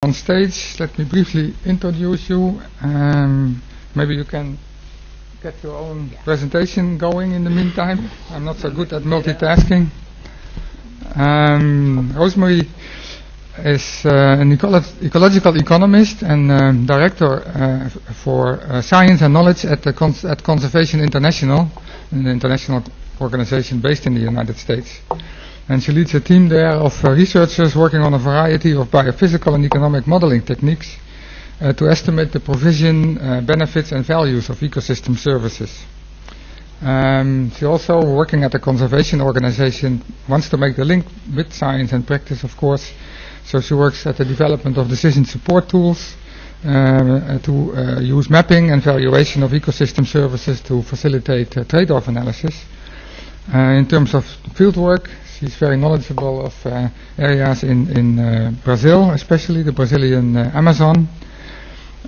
On stage, let me briefly introduce you. Maybe you can get your own presentation going in the meantime. I'm not so good at multitasking. Rosimeiry is an ecological economist and director for science and knowledge at Conservation International, an international organization based in the United States. And she leads a team there of researchers working on a variety of biophysical and economic modeling techniques to estimate the provision, benefits and values of ecosystem services. She also, working at a conservation organization, wants to make the link with science and practice, of course. So she works at the development of decision support tools to use mapping and valuation of ecosystem services to facilitate trade-off analysis. In terms of fieldwork, she's very knowledgeable of areas in Brazil, especially the Brazilian Amazon.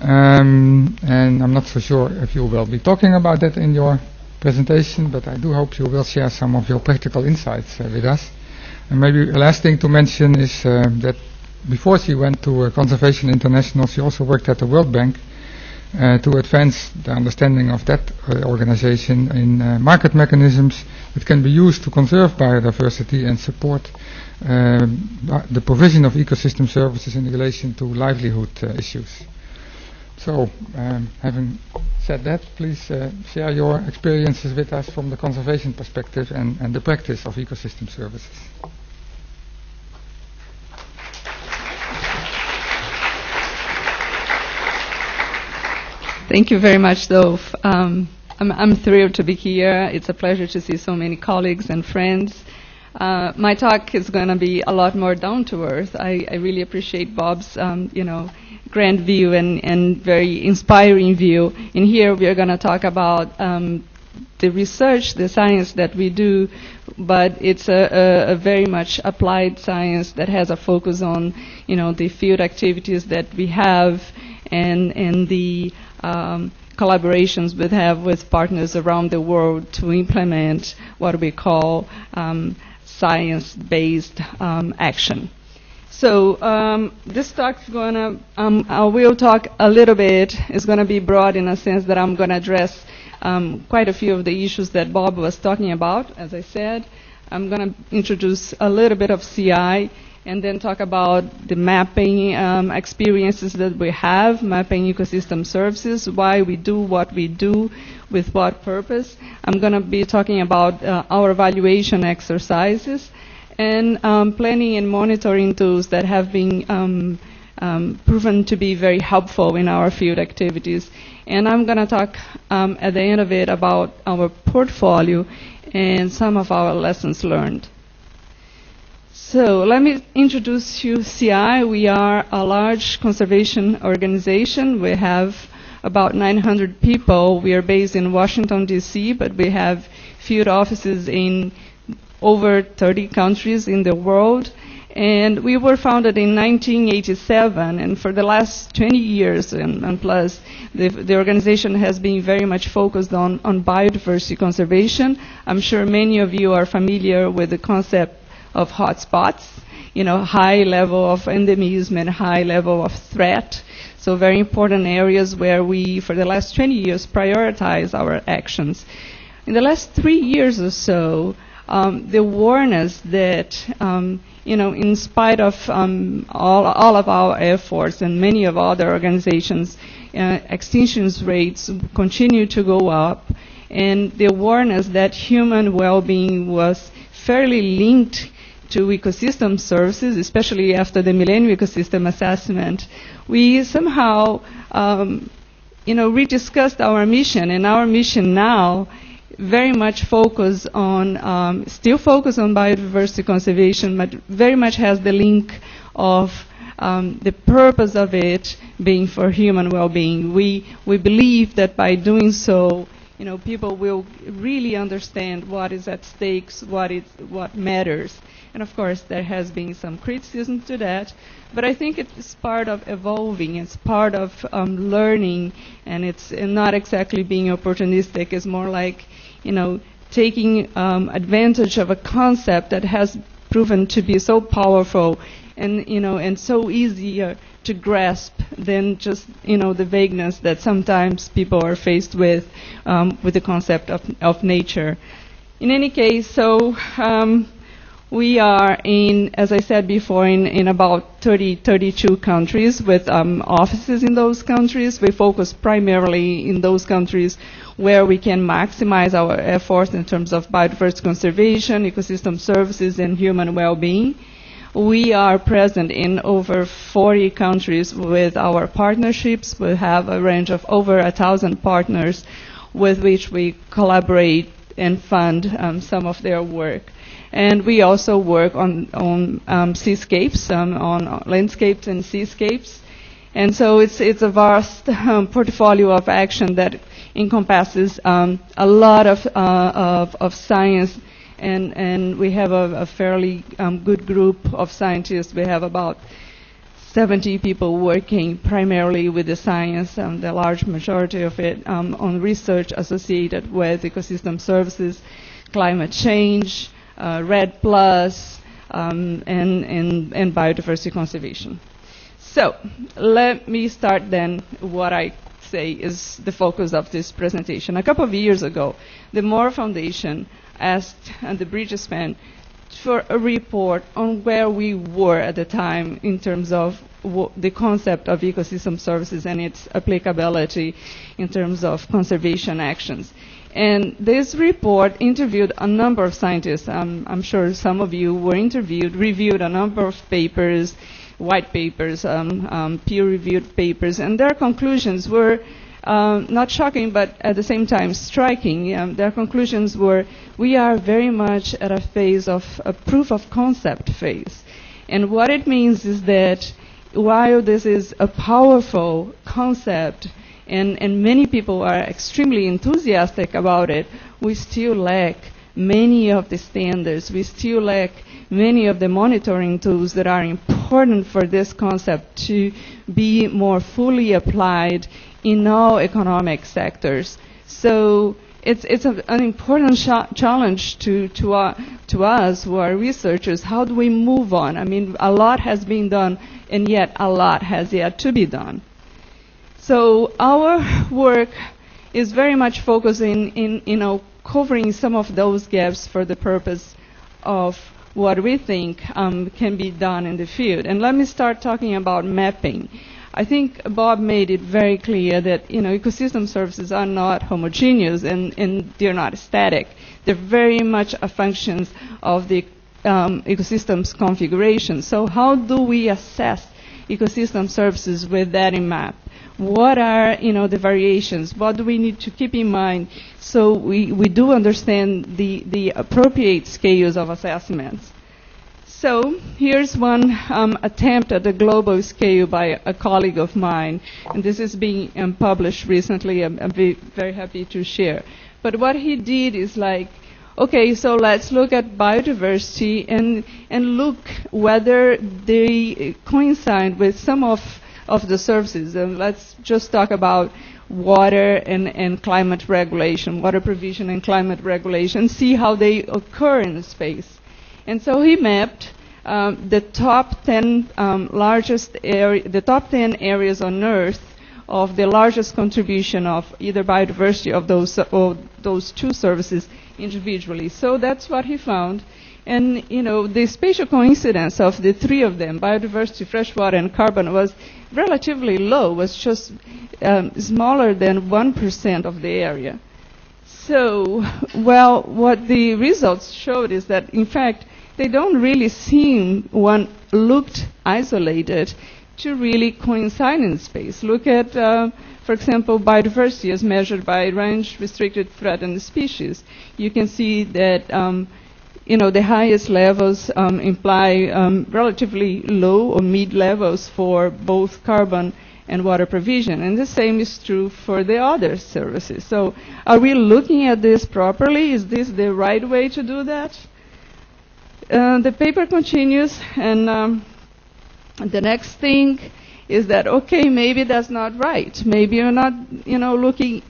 And I'm not so sure if you will be talking about that in your presentation, but I do hope you will share some of your practical insights with us. And maybe a last thing to mention is that before she went to Conservation International, she also worked at the World Bank to advance the understanding of that organization in market mechanisms that can be used to conserve biodiversity and support the provision of ecosystem services in relation to livelihood issues. So, having said that, please share your experiences with us from the conservation perspective and the practice of ecosystem services. Thank you very much, Dov. I'm thrilled to be here. It's a pleasure to see so many colleagues and friends. My talk is going to be a lot more down to earth. I really appreciate Bob's, grand view and very inspiring view. In here, we are going to talk about the research, the science that we do, but it's a very much applied science that has a focus on, the field activities that we have and the collaborations we have with partners around the world to implement what we call science-based action. So this talk is going to, I will talk a little bit, it's going to be broad in a sense that I'm going to address quite a few of the issues that Bob was talking about, as I said. I'm going to introduce a little bit of CI and then talk about the mapping experiences that we have, mapping ecosystem services, why we do what we do, with what purpose. I'm going to be talking about our evaluation exercises and planning and monitoring tools that have been proven to be very helpful in our field activities. And I'm going to talk at the end of it about our portfolio and some of our lessons learned. So let me introduce you CI. We are a large conservation organization. We have about 900 people. We are based in Washington, D.C., but we have field offices in over 30 countries in the world. And we were founded in 1987, and for the last 20 years and plus, the organization has been very much focused on biodiversity conservation. I'm sure many of you are familiar with the concept of hotspots, high level of endemism and high level of threat. So very important areas where we, for the last 20 years, prioritize our actions. In the last 3 years or so, the awareness that, in spite of all of our efforts and many of other organizations, extinctions rates continue to go up, and the awareness that human well-being was fairly linked to ecosystem services, especially after the Millennium Ecosystem Assessment, we somehow, rediscussed our mission, and our mission now very much focus on, still focus on biodiversity conservation, but very much has the link of the purpose of it being for human well-being. We believe that by doing so, people will really understand what is at stake, what matters. And of course, there has been some criticism to that, but I think it's part of evolving, it's part of learning, and it's not exactly being opportunistic. It's more like, taking advantage of a concept that has proven to be so powerful and so easier to grasp than just the vagueness that sometimes people are faced with the concept of nature. In any case, so we are in, as I said before, in about 32 countries with offices in those countries. We focus primarily in those countries where we can maximize our efforts in terms of biodiversity conservation, ecosystem services, and human well-being. We are present in over 40 countries with our partnerships. We have a range of over 1,000 partners with which we collaborate and fund some of their work. And we also work on seascapes, on landscapes and seascapes. And so it's a vast portfolio of action that encompasses a lot of science, and we have a fairly good group of scientists. We have about 70 people working primarily with the science, the large majority of it on research associated with ecosystem services, climate change, REDD+, and biodiversity conservation. So let me start then what I say is the focus of this presentation. A couple of years ago, the Moore Foundation asked the Bridgespan for a report on where we were at the time in terms of the concept of ecosystem services and its applicability in terms of conservation actions. And this report interviewed a number of scientists. I'm sure some of you were interviewed, reviewed a number of papers, white papers, peer-reviewed papers, and their conclusions were not shocking, but at the same time striking. Their conclusions were, we are very much at a phase of a proof of concept phase. And what it means is that while this is a powerful concept, and many people are extremely enthusiastic about it, we still lack many of the standards. We still lack many of the monitoring tools that are important for this concept to be more fully applied in all economic sectors. So it's an important challenge to us who are researchers. How do we move on? I mean, a lot has been done, and yet a lot has yet to be done. So our work is very much focusing in covering some of those gaps for the purpose of what we think can be done in the field. And let me start talking about mapping. I think Bob made it very clear that ecosystem services are not homogeneous and they're not static. They're very much a function of the ecosystem's configuration. So how do we assess ecosystem services with that in mind? What are the variations? What do we need to keep in mind so we do understand the appropriate scales of assessments? So here's one attempt at a global scale by a colleague of mine, and this is being published recently. I'm very happy to share. But what he did is like, okay, so let's look at biodiversity and look whether they coincide with some of the services. And let's just talk about water and climate regulation, water provision and climate regulation, see how they occur in the space. And so he mapped the top 10 the top 10 areas on Earth of the largest contribution of either biodiversity of those two services individually. So that's what he found. And the spatial coincidence of the three of them, biodiversity, freshwater, and carbon, was relatively low, was just smaller than 1% of the area. So, well, what the results showed is that, in fact, they don't really seem, when looked isolated, to really coincide in space. Look at, for example, biodiversity as measured by range, restricted, threatened species. You can see that the highest levels imply relatively low or mid levels for both carbon and water provision. And the same is true for the other services. So are we looking at this properly? Is this the right way to do that? The paper continues, and the next thing is that, okay, maybe that's not right. Maybe you're not, looking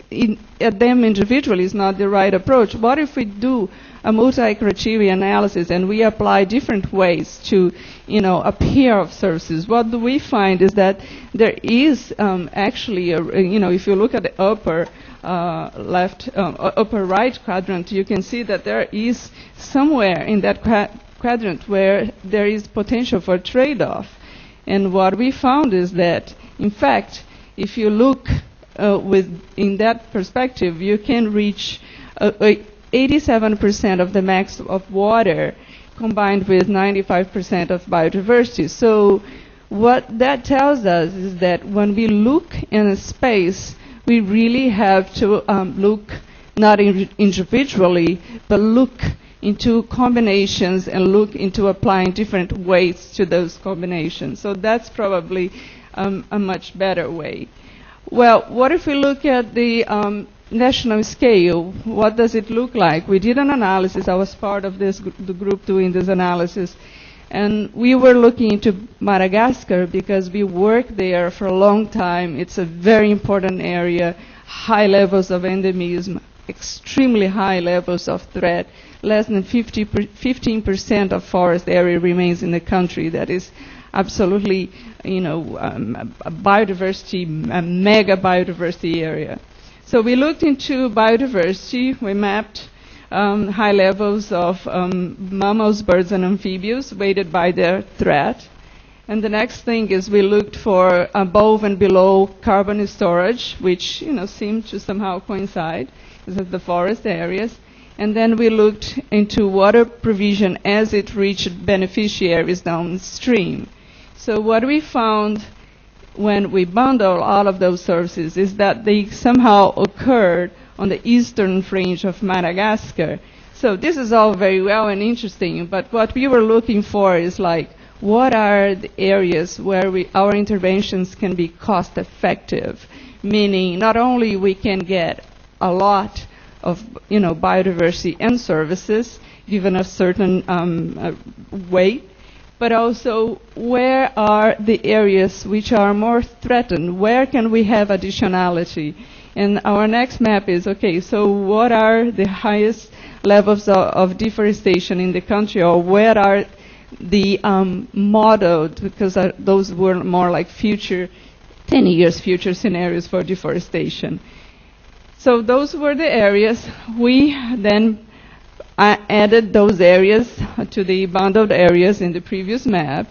at them individually is not the right approach. What if we do a multi-criteria analysis and we apply different ways to, a pair of services? What do we find is that there is actually, if you look at the upper upper right quadrant, you can see that there is somewhere in that quadrant where there is potential for trade-off. And what we found is that, in fact, if you look in that perspective, you can reach 87% of the max of water combined with 95% of biodiversity. So what that tells us is that when we look in a space, we really have to look not individually, but look into combinations and look into applying different weights to those combinations. So that's probably a much better way. Well, what if we look at the national scale? What does it look like? We did an analysis. I was part of the group doing this analysis. And we were looking into Madagascar because we worked there for a long time. It's a very important area, high levels of endemism, extremely high levels of threat. Less than 15% of forest area remains in the country. That is absolutely, a biodiversity, a mega biodiversity area. So we looked into biodiversity. We mapped high levels of mammals, birds, and amphibians weighted by their threat. And the next thing is we looked for above and below carbon storage, which seemed to somehow coincide with the forest areas. And then we looked into water provision as it reached beneficiaries downstream. So what we found when we bundle all of those services is that they somehow occurred on the eastern fringe of Madagascar. So this is all very well and interesting, but what we were looking for is what are the areas where our interventions can be cost effective, meaning not only we can get a lot of biodiversity and services given a certain weight, but also where are the areas which are more threatened? Where can we have additionality? And our next map is, okay, so what are the highest levels of deforestation in the country, or where are the modeled, because those were more like future, 10 years future scenarios for deforestation. So those were the areas. We then added those areas to the bundled areas in the previous map.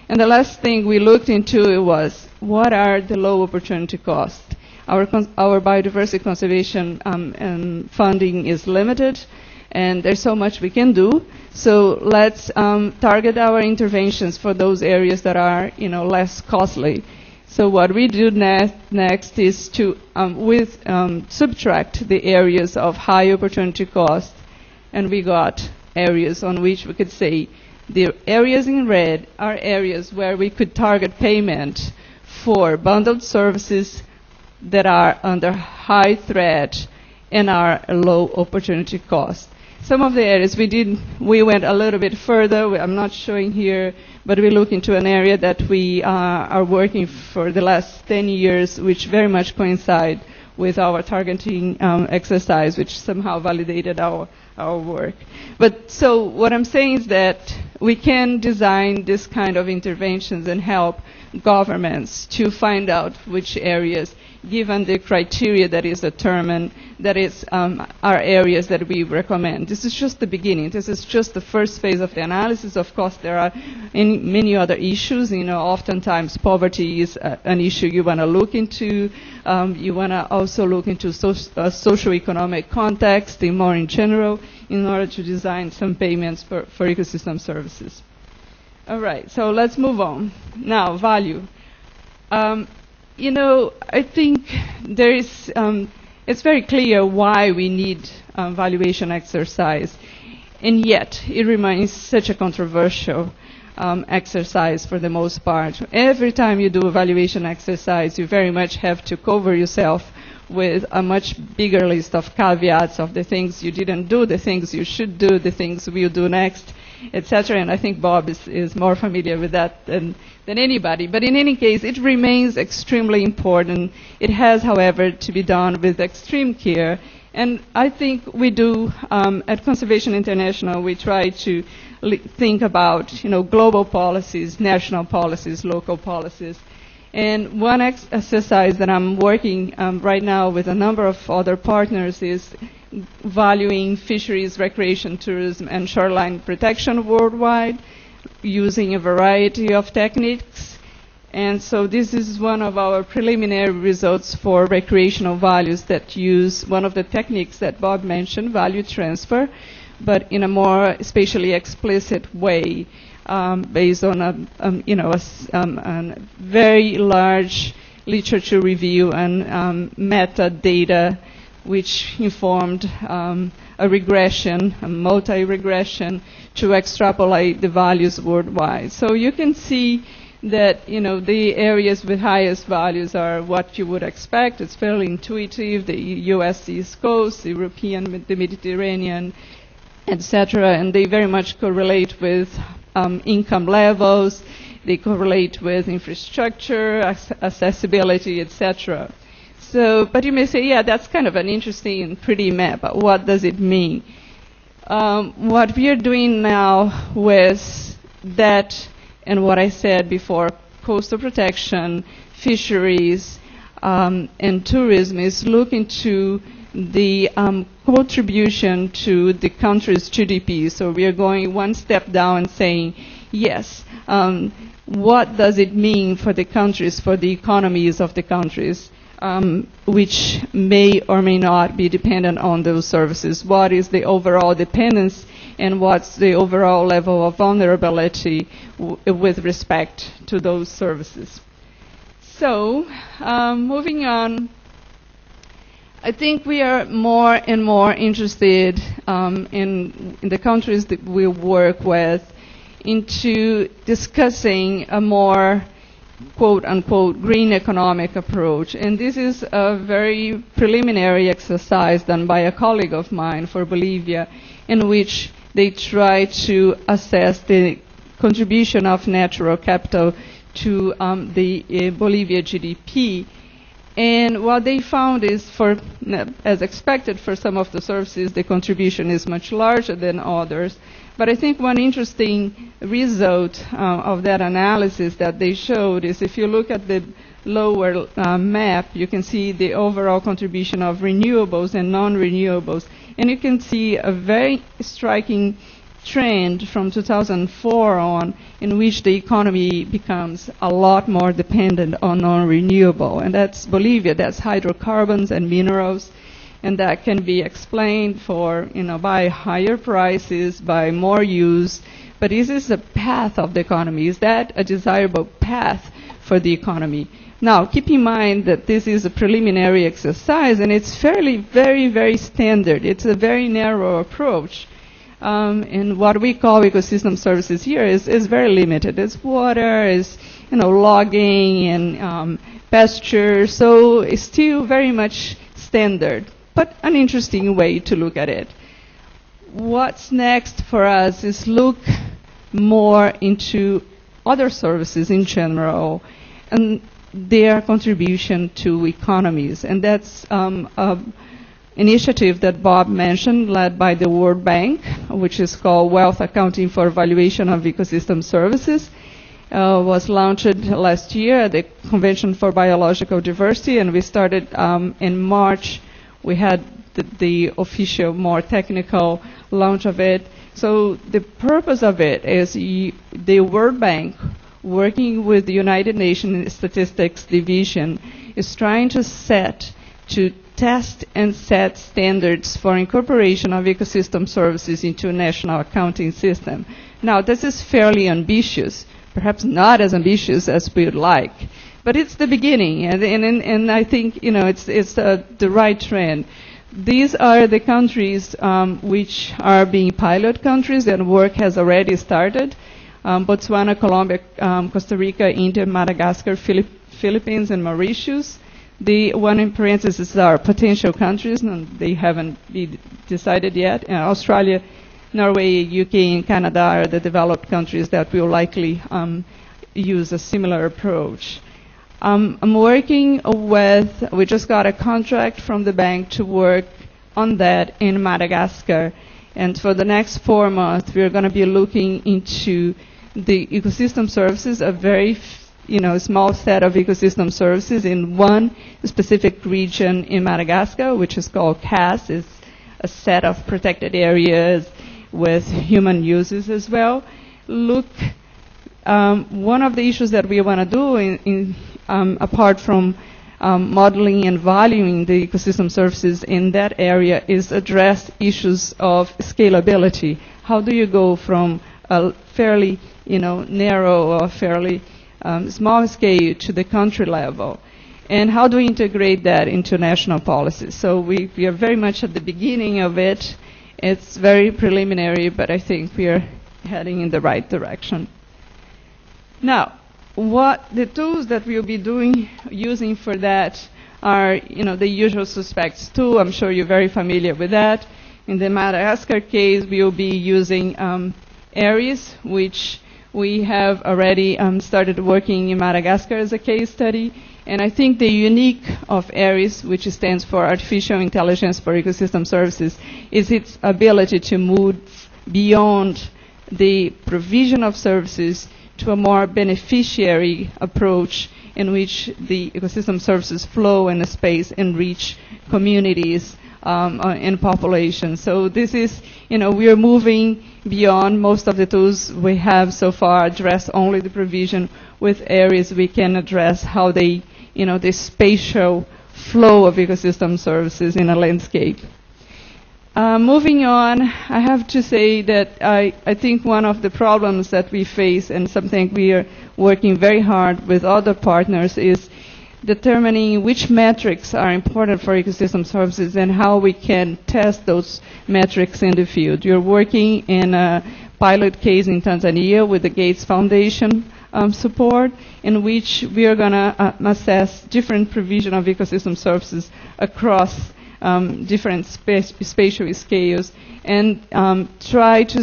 And the last thing we looked into was what are the low opportunity costs. Our biodiversity conservation and funding is limited, and there's so much we can do. So let's target our interventions for those areas that are less costly. So what we do next is to subtract the areas of high opportunity cost, and we got areas on which we could say the areas in red are areas where we could target payment for bundled services that are under high threat and are low opportunity cost. Some of the areas we went a little bit further. I'm not showing here, but we look into an area that we are working for the last 10 years, which very much coincide with our targeting exercise, which somehow validated our work. But so what I'm saying is that we can design this kind of interventions and help governments to find out which areas, given the criteria that is determined, that is are areas that we recommend. This is just the beginning. This is just the first phase of the analysis. Of course, there are many other issues. Oftentimes poverty is an issue you want to look into. You want to also look into socio-economic context more in general in order to design some payments for ecosystem services. All right, so let's move on. Now, value. I think there is, it's very clear why we need valuation exercise, and yet it remains such a controversial exercise for the most part. Every time you do a valuation exercise, you very much have to cover yourself with a much bigger list of caveats of the things you didn't do, the things you should do, the things we'll do next. etc. And I think Bob is more familiar with that than anybody. But in any case, it remains extremely important. It has, however, to be done with extreme care. And I think we do, at Conservation International, we try to think about, global policies, national policies, local policies. And one exercise that I'm working right now with a number of other partners is valuing fisheries, recreation, tourism, and shoreline protection worldwide, using a variety of techniques. And so this is one of our preliminary results for recreational values that use one of the techniques that Bob mentioned, value transfer, but in a more spatially explicit way, based on a very large literature review and metadata, which informed a regression, a multi-regression, to extrapolate the values worldwide. So you can see that the areas with highest values are what you would expect. It's fairly intuitive: the U.S. East Coast, the European, the Mediterranean, etc. And they very much correlate with income levels. They correlate with infrastructure, accessibility, etc. So, but you may say, yeah, that's kind of an interesting and pretty map, but what does it mean? What we are doing now with that and what I said before, coastal protection, fisheries, and tourism, is looking to the contribution to the country's GDP. So we are going one step down and saying, yes, what does it mean for the countries, for the economies of the countries, which may or may not be dependent on those services? What is the overall dependence, and what's the overall level of vulnerability with respect to those services? So, moving on, I think we are more and more interested in the countries that we work with into discussing a more quote-unquote green economic approach. And this is a very preliminary exercise done by a colleague of mine for Bolivia, in which they try to assess the contribution of natural capital to the Bolivia GDP. And what they found is, as expected for some of the services, the contribution is much larger than others. But I think one interesting result of that analysis that they showed is, if you look at the lower map, you can see the overall contribution of renewables and non-renewables. And you can see a very striking trend from 2004 on, in which the economy becomes a lot more dependent on non-renewable. And that's Bolivia, that's hydrocarbons and minerals. And that can be explained by higher prices, by more use. But is this a path of the economy? Is that a desirable path for the economy? Now, keep in mind that this is a preliminary exercise, and it's fairly, very, very standard. It's a very narrow approach. And what we call ecosystem services here is very limited. It's water, it's logging and pasture. So it's still very much standard, but an interesting way to look at it. What's next for us is look more into other services in general and their contribution to economies. And that's an initiative that Bob mentioned, led by the World Bank, which is called Wealth Accounting for Valuation of Ecosystem Services. Was launched last year at the Convention for Biological Diversity, and we started in March. We had the official, more technical launch of it. So the purpose of it is the World Bank, working with the United Nations Statistics Division, is trying to test and set standards for incorporation of ecosystem services into a national accounting system. Now, this is fairly ambitious, perhaps not as ambitious as we would like, but it's the beginning, and I think it's the right trend. These are the countries which are being pilot countries, and work has already started. Botswana, Colombia, Costa Rica, India, Madagascar, Philippines, and Mauritius. The one in parentheses are potential countries, and they haven't been decided yet. Australia, Norway, UK, and Canada are the developed countries that will likely use a similar approach. I'm working with, we just got a contract from the bank to work on that in Madagascar. And for the next 4 months, we're going to be looking into the ecosystem services, a very small set of ecosystem services in one specific region in Madagascar, which is called CAS. It's a set of protected areas with human uses as well. One of the issues that we want to do apart from modeling and valuing the ecosystem services in that area is address issues of scalability. How do you go from a fairly narrow or fairly small scale to the country level? And how do we integrate that into national policies? So we are very much at the beginning of it. It's very preliminary, but I think we are heading in the right direction. Now, what the tools that we'll be using for that are, the usual suspects too. I'm sure you're very familiar with that. In the Madagascar case, we'll be using ARIES, which we have already started working in Madagascar as a case study. And I think the unique of ARIES, which stands for Artificial Intelligence for Ecosystem Services, is its ability to move beyond the provision of services to a more beneficiary approach in which the ecosystem services flow in a space and reach communities and populations. So this is, we are moving beyond. Most of the tools we have so far address only the provision. With ARIES, we can address how they, the spatial flow of ecosystem services in a landscape. Moving on, I have to say that I think one of the problems that we face and something we are working very hard with other partners is determining which metrics are important for ecosystem services and how we can test those metrics in the field. You're working in a pilot case in Tanzania with the Gates Foundation support, in which we are going to assess different provision of ecosystem services across different spatial scales and try to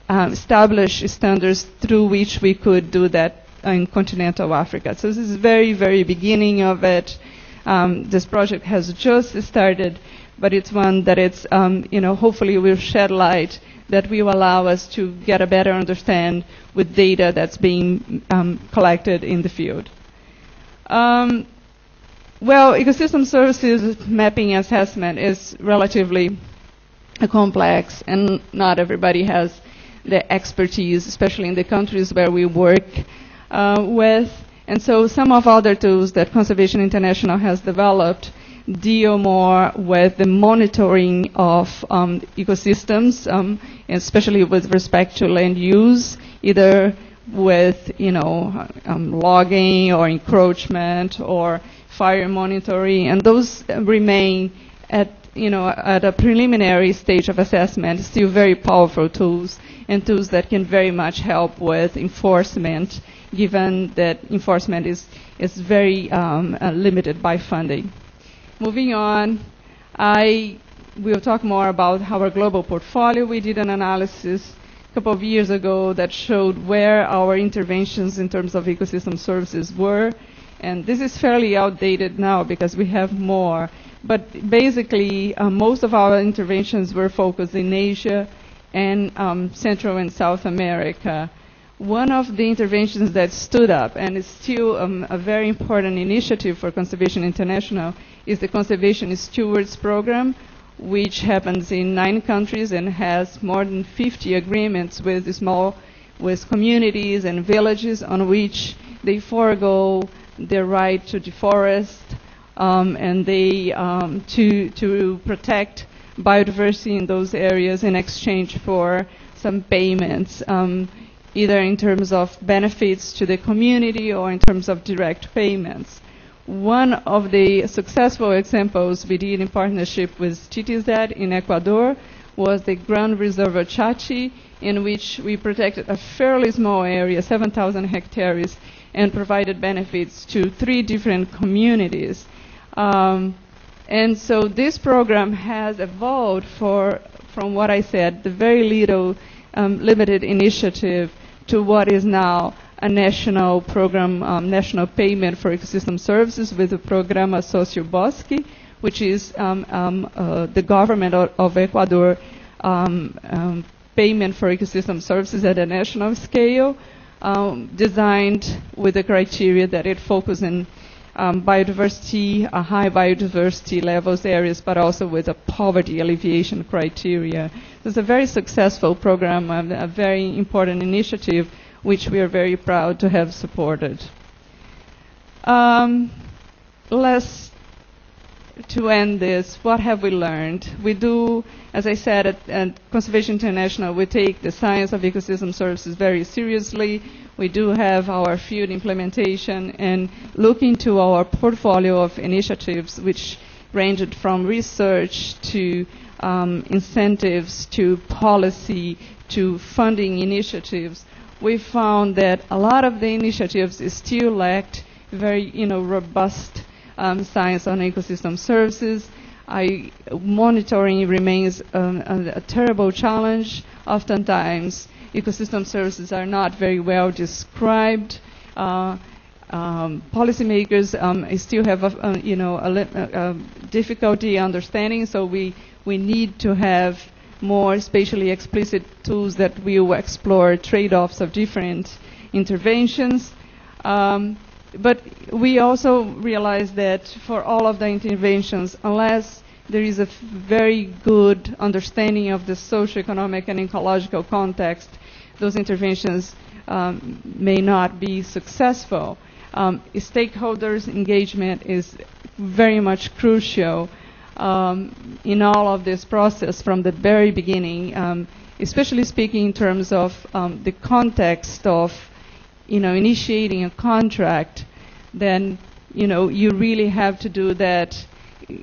establish standards through which we could do that in continental Africa. So this is very, very beginning of it. This project has just started, but it's one that it's, hopefully will shed light that will allow us to get a better understand with data that's being collected in the field. Well, ecosystem services mapping assessment is relatively complex, and not everybody has the expertise, especially in the countries where we work with. And so some of other tools that Conservation International has developed deal more with the monitoring of ecosystems, especially with respect to land use, either with logging or encroachment or fire monitoring, and those remain at a preliminary stage of assessment, still very powerful tools and tools that can very much help with enforcement, given that enforcement is very limited by funding. Moving on, I will talk more about our global portfolio. We did an analysis a couple of years ago that showed where our interventions in terms of ecosystem services were. And this is fairly outdated now because we have more. But basically, most of our interventions were focused in Asia and Central and South America. One of the interventions that stood up, and is still a very important initiative for Conservation International, is the Conservation Stewards Program, which happens in 9 countries and has more than 50 agreements with communities and villages on which they forego their right to deforest and they to protect biodiversity in those areas in exchange for some payments, either in terms of benefits to the community or in terms of direct payments. One of the successful examples we did in partnership with TTZ in Ecuador was the Grand Reservoir Chachi, in which we protected a fairly small area, 7,000 hectares, and provided benefits to 3 different communities. And so this program has evolved for from what I said, the very little limited initiative to what is now a national program, national payment for ecosystem services with the Programa Socio Bosque, which is the government of Ecuador payment for ecosystem services at a national scale, designed with the criteria that it focuses on biodiversity, high biodiversity levels areas, but also with a poverty alleviation criteria. It's a very successful program, a very important initiative, which we are very proud to have supported. To end this, what have we learned? We do, as I said, at Conservation International, we take the science of ecosystem services very seriously. We do have our field implementation and look into our portfolio of initiatives, which ranged from research to incentives to policy to funding initiatives. We found that a lot of the initiatives still lacked very, robust science on ecosystem services. Monitoring remains a terrible challenge. Oftentimes, ecosystem services are not very well described. Policymakers still have a difficulty understanding, so we need to have more spatially explicit tools that will explore trade-offs of different interventions. But we also realize that for all of the interventions, unless there is a very good understanding of the socioeconomic and ecological context, those interventions may not be successful. Stakeholders' engagement is very much crucial in all of this process from the very beginning, especially speaking in terms of the context of initiating a contract. Then you really have to do that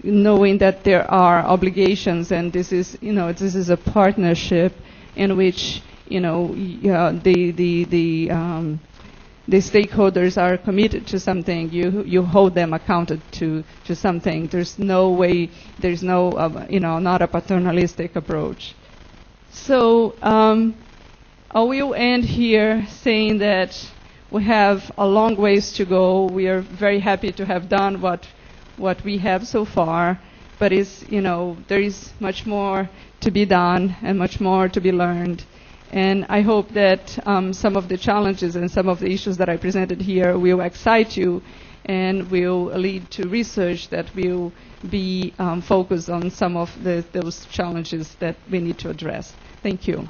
knowing that there are obligations, and this is a partnership in which the stakeholders are committed to something. You hold them accounted to something. There's no way. There's no not a paternalistic approach. So I will end here saying that we have a long ways to go. We are very happy to have done what we have so far, but there is much more to be done and much more to be learned. And I hope that some of the challenges and some of the issues that I presented here will excite you and will lead to research that will be focused on some of those challenges that we need to address. Thank you.